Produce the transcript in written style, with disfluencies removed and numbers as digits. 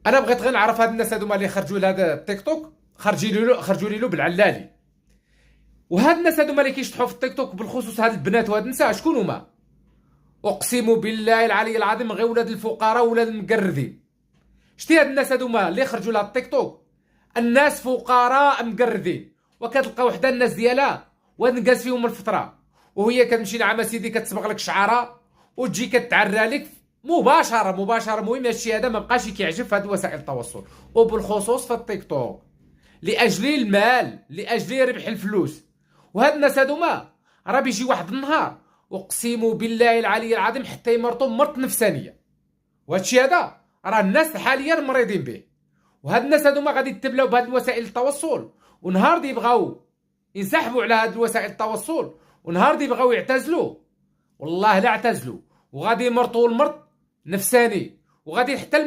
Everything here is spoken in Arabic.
انا بغيت غير نعرف هاد الناس هادوما اللي خرجوا لهذا التيك توك، خرجوا لي بالعلالي. وهاد الناس هادوما اللي كيشطحوا في التيك توك بالخصوص هاد البنات وهاد النساء شكون هما؟ اقسم بالله العلي العظيم غير ولاد الفقراء ولاد المقردين. شتي هاد الناس هادوما اللي خرجوا لهاد التيك توك؟ الناس فقراء مقردين، وكتلقى وحده الناس ديالها ونقاس فيهم الفطره، وهي كتمشي نعم سيدي كتصبغ لك شعرها وتجي كتعرى لك مباشره. المهم هادشي هذا ما بقاش كيعجب في هاد وسائل التواصل، وبالخصوص في التيك توك، لاجل المال، لاجل ربح الفلوس. وهاد الناس هادوما راه بيجي واحد النهار اقسم بالله العلي العظيم حتى يمرضوا مرض نفسانيه. وهادشي هذا راه الناس حاليا مريضين به. وهاد الناس هادوما غادي يتبلاو بهاد وسائل التواصل، ونهار دي يبغاو ينسحبوا على هاد وسائل التواصل، ونهار دي يبغاو يعتزلوا والله لا اعتزلوا، وغادي يمرضوا المرض نفساني، وغادي حتى